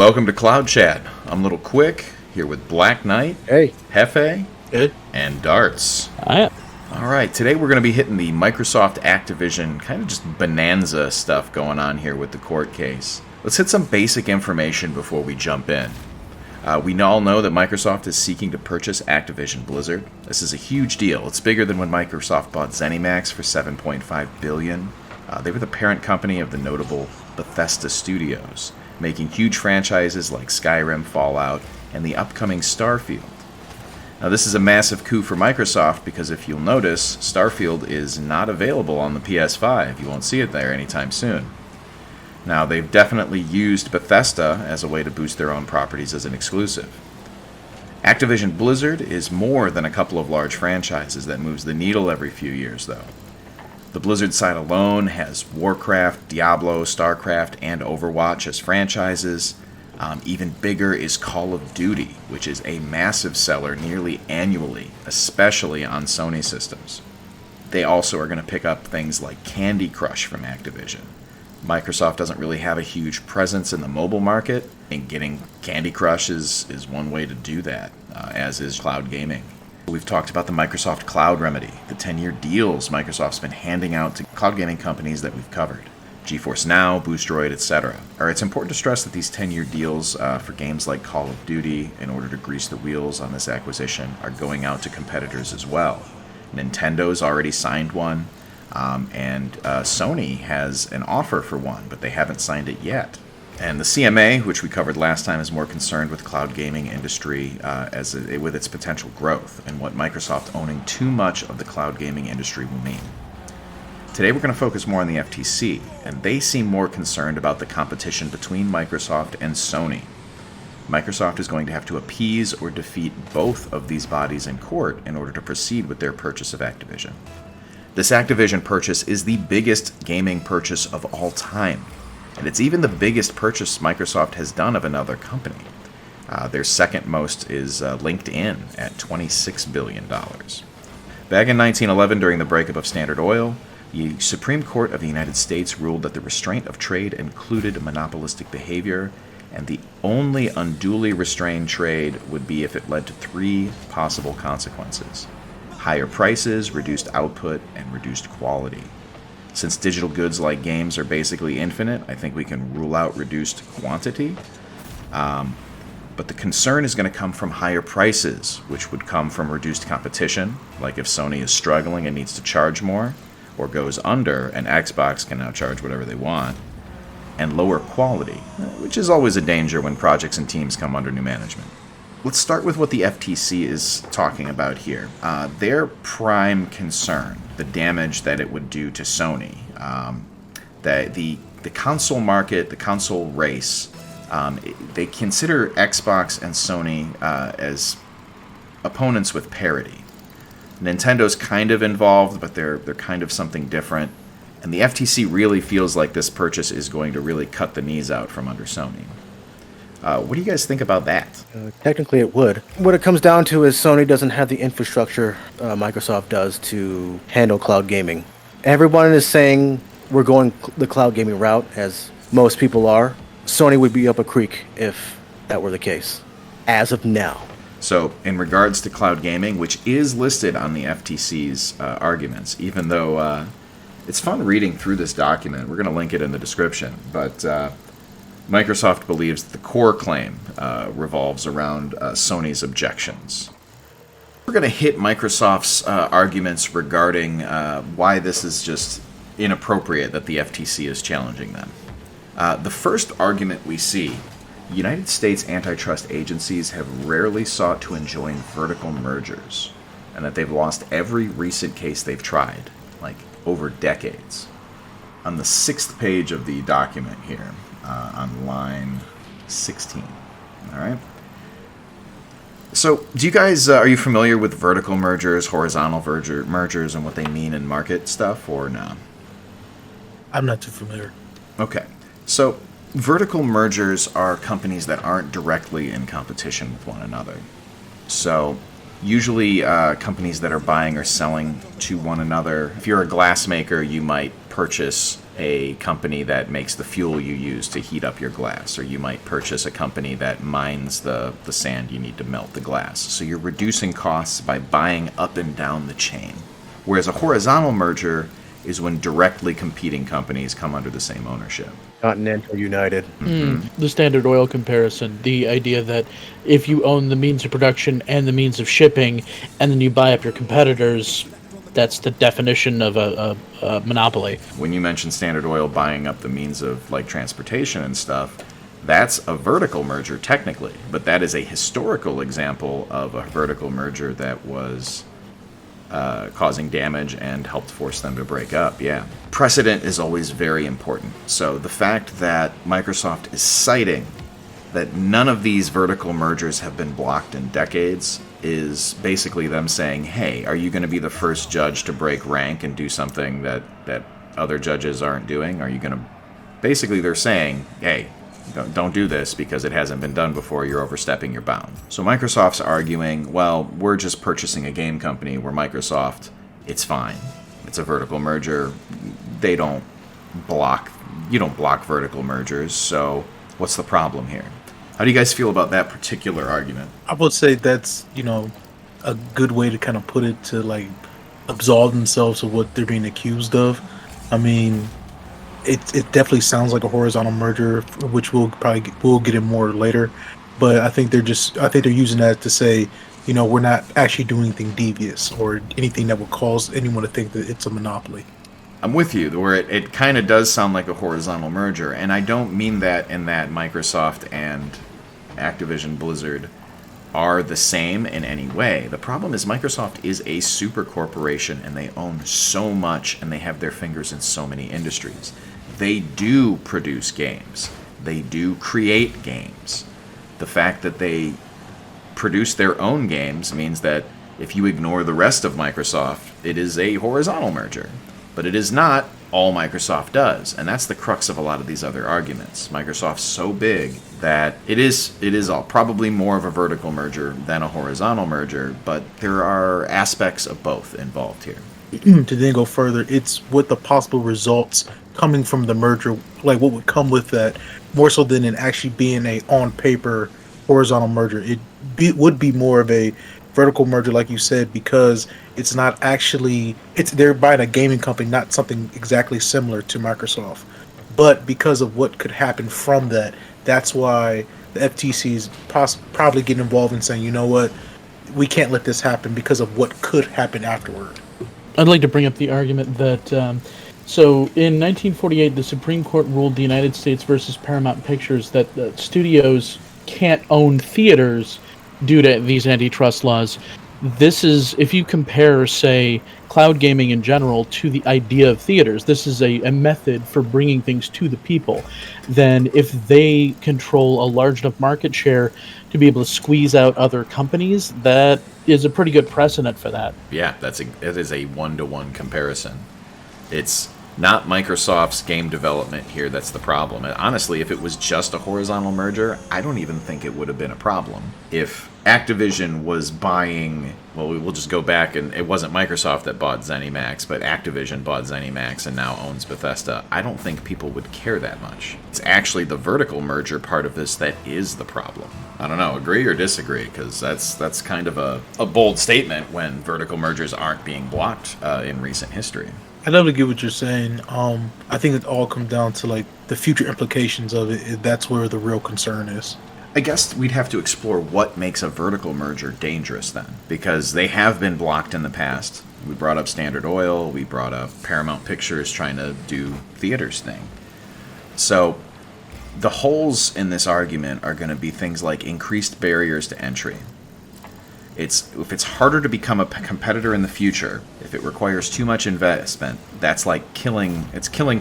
Welcome to Cloud Chat. I'm Little Quick, here with Black Knight, Hey. Hefe, Good. and Darts. Alright. Alright, today we're going to be hitting the Microsoft Activision, kind of just bonanza stuff going on here with the court case. Let's hit some basic information before we jump in. We all know that Microsoft is seeking to purchase Activision Blizzard. This is a huge deal. It's bigger than when Microsoft bought ZeniMax for $7.5 billion. They were the parent company of the notable Bethesda Studios, making huge franchises like Skyrim, Fallout, and the upcoming Starfield. Now, this is a massive coup for Microsoft because if you'll notice, Starfield is not available on the PS5. You won't see it there anytime soon. Now, they've definitely used Bethesda as a way to boost their own properties as an exclusive. Activision Blizzard is more than a couple of large franchises that moves the needle every few years, though. The Blizzard side alone has Warcraft, Diablo, StarCraft, and Overwatch as franchises. Even bigger is Call of Duty, which is a massive seller nearly annually, especially on Sony systems. They also are going to pick up things like Candy Crush from Activision. Microsoft doesn't really have a huge presence in the mobile market, and getting Candy Crush is one way to do that, as is cloud gaming. We've talked about the Microsoft Cloud Remedy, the 10-year deals Microsoft's been handing out to cloud gaming companies that we've covered. GeForce Now, Boostroid, etc. It's important to stress that these 10-year deals for games like Call of Duty, in order to grease the wheels on this acquisition, are going out to competitors as well. Nintendo's already signed one, and Sony has an offer for one, but they haven't signed it yet. And the CMA, which we covered last time, is more concerned with cloud gaming industry with its potential growth and what Microsoft owning too much of the cloud gaming industry will mean. Today we're going to focus more on the FTC, and they seem more concerned about the competition between Microsoft and Sony. Microsoft is going to have to appease or defeat both of these bodies in court in order to proceed with their purchase of Activision. This Activision purchase is the biggest gaming purchase of all time, and it's even the biggest purchase Microsoft has done of another company. Their second most is LinkedIn at $26 billion. Back in 1911, during the breakup of Standard Oil, the Supreme Court of the United States ruled that the restraint of trade included monopolistic behavior, and the only unduly restrained trade would be if it led to three possible consequences: higher prices, reduced output, and reduced quality. Since digital goods like games are basically infinite, I think we can rule out reduced quantity. But the concern is going to come from higher prices, which would come from reduced competition, like if Sony is struggling and needs to charge more, or goes under, and Xbox can now charge whatever they want, and lower quality, which is always a danger when projects and teams come under new management. Let's start with what the FTC is talking about here. Their prime concern, the damage that it would do to Sony, the console market, the console race, they consider Xbox and Sony as opponents with parity. Nintendo's kind of involved, but they're kind of something different. And the FTC really feels like this purchase is going to really cut the knees out from under Sony. What do you guys think about that? Technically, it would. What it comes down to is Sony doesn't have the infrastructure Microsoft does to handle cloud gaming. Everyone is saying we're going the cloud gaming route, as most people are. Sony would be up a creek if that were the case, as of now. So, in regards to cloud gaming, which is listed on the FTC's arguments, even though it's fun reading through this document, we're going to link it in the description, but Microsoft believes that the core claim revolves around Sony's objections. We're going to hit Microsoft's arguments regarding why this is just inappropriate that the FTC is challenging them. The first argument we see: United States antitrust agencies have rarely sought to enjoin vertical mergers, and that they've lost every recent case they've tried, like over decades. On the 6th page of the document here, on line 16. All right. So, do you guys are you familiar with vertical mergers, horizontal mergers, and what they mean in market stuff, or no? I'm not too familiar. Okay. So, vertical mergers are companies that aren't directly in competition with one another. So, usually companies that are buying or selling to one another. If you're a glass maker, you might purchase a company that makes the fuel you use to heat up your glass, or you might purchase a company that mines the sand you need to melt the glass. So you're reducing costs by buying up and down the chain. Whereas a horizontal merger is when directly competing companies come under the same ownership. Continental United. The Standard Oil comparison, the idea that if you own the means of production and the means of shipping, and then you buy up your competitors, that's the definition of a monopoly. When you mention Standard Oil buying up the means of like transportation and stuff, that's a vertical merger technically, but that is a historical example of a vertical merger that was causing damage and helped force them to break up. Yeah. Precedent is always very important. So the fact that Microsoft is citing that none of these vertical mergers have been blocked in decades is basically them saying, hey, are you going to be the first judge to break rank and do something that other judges aren't doing? Are you going to... Basically, they're saying, hey, don't do this because it hasn't been done before. You're overstepping your bound. So Microsoft's arguing, well, we're just purchasing a game company. We're Microsoft. It's fine. It's a vertical merger. They don't block... You don't block vertical mergers, so what's the problem here? How do you guys feel about that particular argument? I would say that's, a good way to kind of put it, to like absolve themselves of what they're being accused of. I mean, it definitely sounds like a horizontal merger, which we'll get in more later. But I think they're using that to say, we're not actually doing anything devious or anything that would cause anyone to think that it's a monopoly. I'm with you, where it kind of does sound like a horizontal merger, and I don't mean that in that Microsoft and Activision Blizzard are the same in any way. The problem is Microsoft is a super corporation, and they own so much, and they have their fingers in so many industries. They do produce games. They do create games. The fact that they produce their own games means that if you ignore the rest of Microsoft, it is a horizontal merger. But it is not all Microsoft does, and that's the crux of a lot of these other arguments. Microsoft's so big that it is probably more of a vertical merger than a horizontal merger, but there are aspects of both involved here. To then go further, it's what the possible results coming from the merger, like what would come with that, more so than it actually being a on paper horizontal merger. Would be more of a vertical merger, like you said, because it's not actually, they're buying a gaming company, not something exactly similar to Microsoft. But because of what could happen from that, that's why the FTC is probably getting involved in saying, you know what, we can't let this happen because of what could happen afterward. I'd like to bring up the argument that, so in 1948, the Supreme Court ruled the United States versus Paramount Pictures that studios can't own theaters due to these antitrust laws. This is, if you compare, say, cloud gaming in general to the idea of theaters, this is a method for bringing things to the people. Then if they control a large enough market share to be able to squeeze out other companies, that is a pretty good precedent for that. Yeah, it is a one-to-one comparison. It's not Microsoft's game development here that's the problem. And honestly, if it was just a horizontal merger, I don't even think it would have been a problem. If Activision was buying, well, we'll just go back, and it wasn't Microsoft that bought ZeniMax, but Activision bought ZeniMax and now owns Bethesda, I don't think people would care that much. It's actually the vertical merger part of this that is the problem. I don't know, agree or disagree, because that's kind of a bold statement when vertical mergers aren't being blocked in recent history. I definitely get what you're saying. I think it all comes down to like the future implications of it. That's where the real concern is. I guess we'd have to explore what makes a vertical merger dangerous then, because they have been blocked in the past. We brought up Standard Oil, we brought up Paramount Pictures trying to do theaters thing. So the holes in this argument are going to be things like increased barriers to entry. If it's harder to become a competitor in the future, if it requires too much investment, that's like killing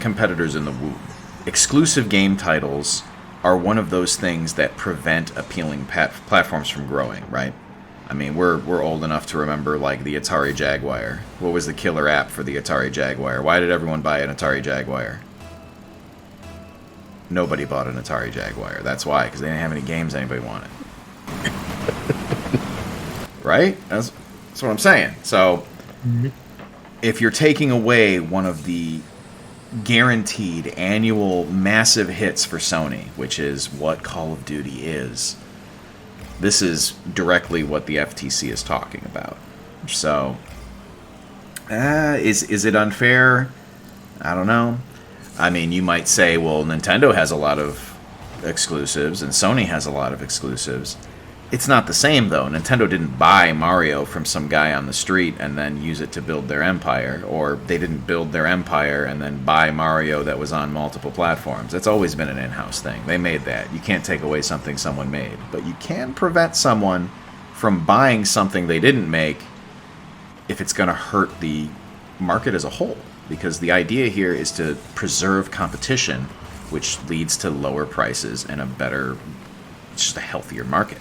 competitors in the womb. Exclusive game titles are one of those things that prevent appealing platforms from growing, right? I mean, we're old enough to remember like the Atari Jaguar. What was the killer app for the Atari Jaguar? Why did everyone buy an Atari Jaguar? Nobody bought an Atari Jaguar. That's why, because they didn't have any games anybody wanted. Right? That's what I'm saying. So, if you're taking away one of the guaranteed annual massive hits for Sony, which is what Call of Duty is. This is directly what the FTC is talking about. So, is it unfair? I don't know. I mean, you might say, well, Nintendo has a lot of exclusives and Sony has a lot of exclusives. It's not the same, though. Nintendo didn't buy Mario from some guy on the street and then use it to build their empire, or they didn't build their empire and then buy Mario that was on multiple platforms. That's always been an in-house thing. They made that. You can't take away something someone made, but you can prevent someone from buying something they didn't make if it's going to hurt the market as a whole, because the idea here is to preserve competition, which leads to lower prices and a better, just a healthier market.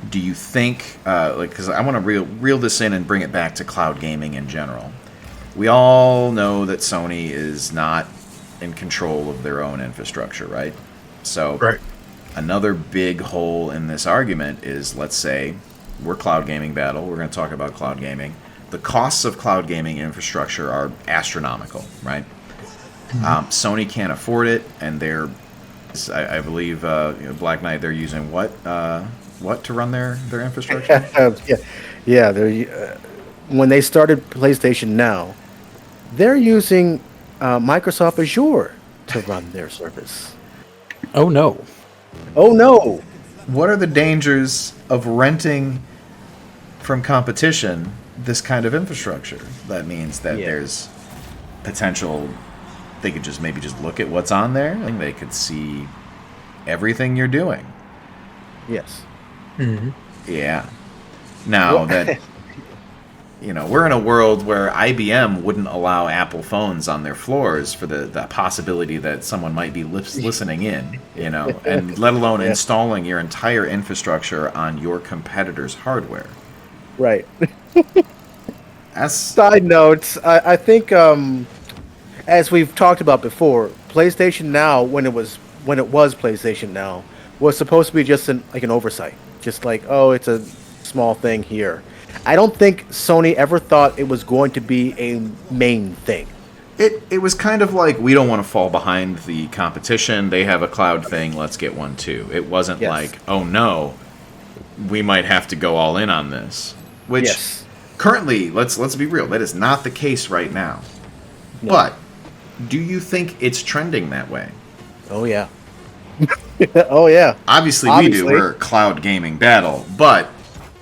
Do you think, because I want to reel this in and bring it back to cloud gaming in general. We all know that Sony is not in control of their own infrastructure, right? So Right. another big hole in this argument is, let's say, we're Cloud Gaming Battle. We're going to talk about cloud gaming. The costs of cloud gaming infrastructure are astronomical, right? Sony can't afford it, and they're, I believe, Black Knight, they're using what to run their infrastructure? Yeah. They're when they started PlayStation Now, they're using Microsoft Azure to run their service. Oh no. Oh no! What are the dangers of renting from competition this kind of infrastructure? That means that there's potential. They could just maybe just look at what's on there, and they could see everything you're doing. Yes. Mm-hmm. Yeah. Now that we're in a world where IBM wouldn't allow Apple phones on their floors for the possibility that someone might be listening in, and let alone installing your entire infrastructure on your competitor's hardware. Right. That's Side notes. I think, as we've talked about before, PlayStation Now, when it was PlayStation Now, was supposed to be just an oversight. Just like, oh, it's a small thing here. I don't think Sony ever thought it was going to be a main thing. It was kind of like, we don't want to fall behind the competition. They have a cloud thing. Let's get one too. It wasn't like, oh no, we might have to go all in on this. Which currently, let's be real, that is not the case right now. No. But do you think it's trending that way? Oh yeah. Oh yeah. Obviously we do. We're Cloud Gaming Battle, but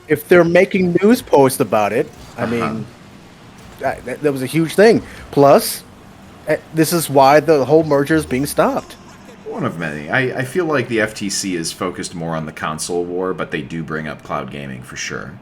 if they're making news posts about it, I mean, that was a huge thing. Plus, this is why the whole merger is being stopped. One of many. I feel like the FTC is focused more on the console war, but they do bring up cloud gaming for sure.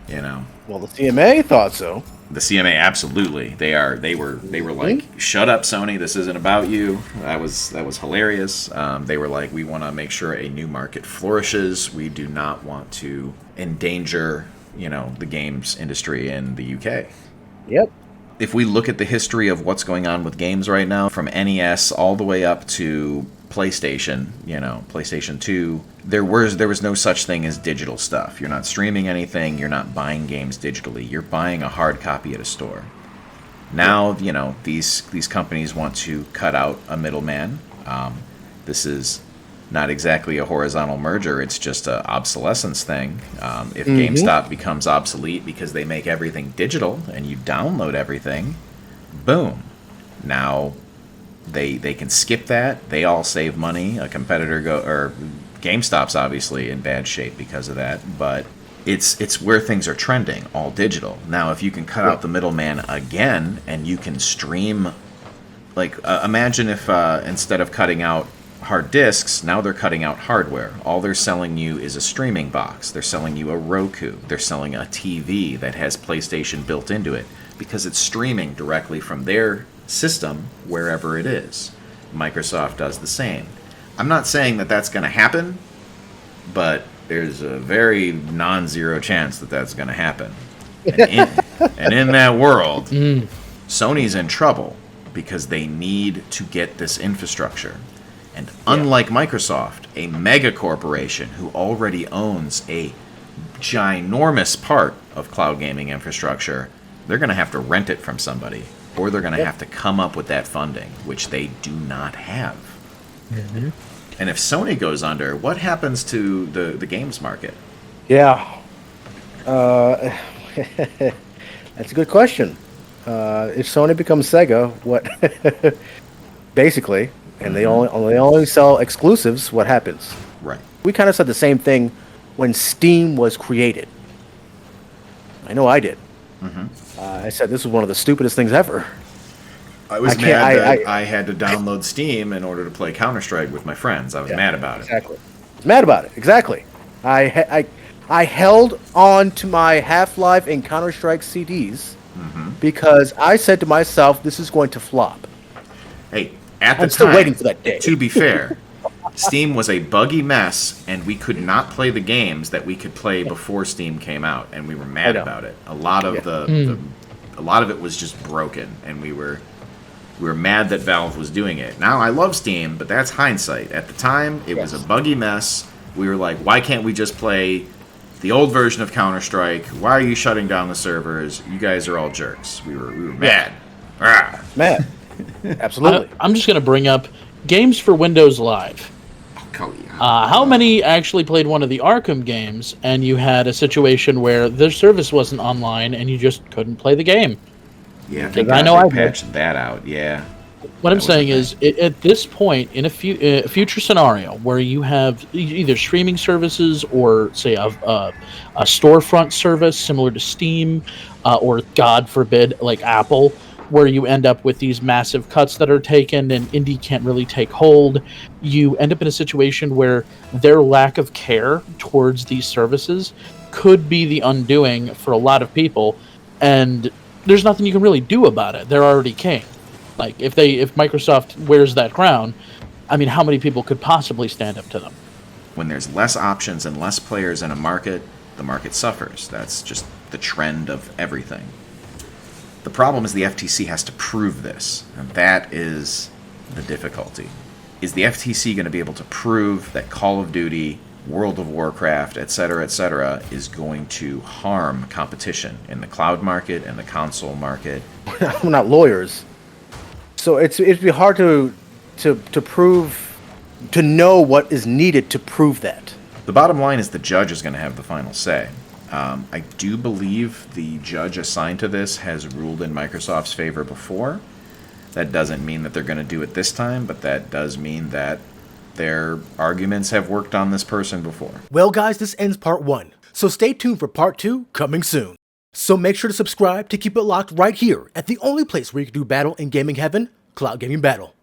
Well, the CMA thought so. The CMA, absolutely. They were like, shut up, Sony. This isn't about you. That was hilarious. They were like, we want to make sure a new market flourishes. We do not want to endanger, the games industry in the UK. Yep. If we look at the history of what's going on with games right now, from NES all the way up to PlayStation, PlayStation 2, there was no such thing as digital stuff. You're not streaming anything. You're not buying games digitally. You're buying a hard copy at a store. Now, these companies want to cut out a middleman. This is not exactly a horizontal merger. It's just an obsolescence thing. If GameStop becomes obsolete because they make everything digital and you download everything, boom. Now they can skip that. They all save money. A competitor or GameStop's obviously in bad shape because of that, but it's where things are trending, all digital. Now, if you can cut out the middleman again and you can stream, like imagine if instead of cutting out hard disks, now they're cutting out hardware. All they're selling you is a streaming box. They're selling you a Roku. They're selling a TV that has PlayStation built into it because it's streaming directly from their system wherever it is. Microsoft does the same. I'm not saying that that's going to happen, but there's a very non-zero chance that that's going to happen. And in that world, Sony's in trouble because they need to get this infrastructure. And unlike Microsoft, a mega corporation who already owns a ginormous part of cloud gaming infrastructure, they're going to have to rent it from somebody. or they're going to have to come up with that funding, which they do not have. Mm-hmm. And if Sony goes under, what happens to the games market? Yeah. That's a good question. If Sony becomes Sega, what? Basically, and they only sell exclusives, what happens? Right. We kind of said the same thing when Steam was created. I know I did. I said this was one of the stupidest things ever. I was mad that I had to download Steam in order to play Counter-Strike with my friends. I was mad about it. Exactly. Mad about it. Exactly. I held on to my Half-Life and Counter-Strike CDs because I said to myself, this is going to flop. Hey, at the I'm still time, waiting for that day. To be fair, Steam was a buggy mess, and we could not play the games that we could play before Steam came out, and we were mad about it. A lot of a lot of it was just broken, and we were mad that Valve was doing it. Now I love Steam, but that's hindsight. At the time, it was a buggy mess. We were like, why can't we just play the old version of Counter-Strike? Why are you shutting down the servers? You guys are all jerks. We were mad. Mad. Absolutely. I'm just going to bring up games for Windows Live. How many actually played one of the Arkham games and you had a situation where their service wasn't online and you just couldn't play the game? Yeah, I know I patched that out. Yeah. What I'm saying is, at this point, in a future scenario where you have either streaming services or, say, a storefront service similar to Steam, or, God forbid, like Apple, where you end up with these massive cuts that are taken and indie can't really take hold, you end up in a situation where their lack of care towards these services could be the undoing for a lot of people, and there's nothing you can really do about it. They're already king. Like, if Microsoft wears that crown, I mean, how many people could possibly stand up to them? When there's less options and less players in a market, the market suffers. That's just the trend of everything. The problem is the FTC has to prove this, and that is the difficulty. Is the FTC going to be able to prove that Call of Duty, World of Warcraft, etc., is going to harm competition in the cloud market and the console market? We're not lawyers. So it'd be hard to prove, to know what is needed to prove that. The bottom line is the judge is going to have the final say. I do believe the judge assigned to this has ruled in Microsoft's favor before. That doesn't mean that they're going to do it this time, but that does mean that their arguments have worked on this person before. Well, guys, this ends part 1. So stay tuned for part 2 coming soon. So make sure to subscribe to keep it locked right here at the only place where you can do battle in gaming heaven, Cloud Gaming Battle.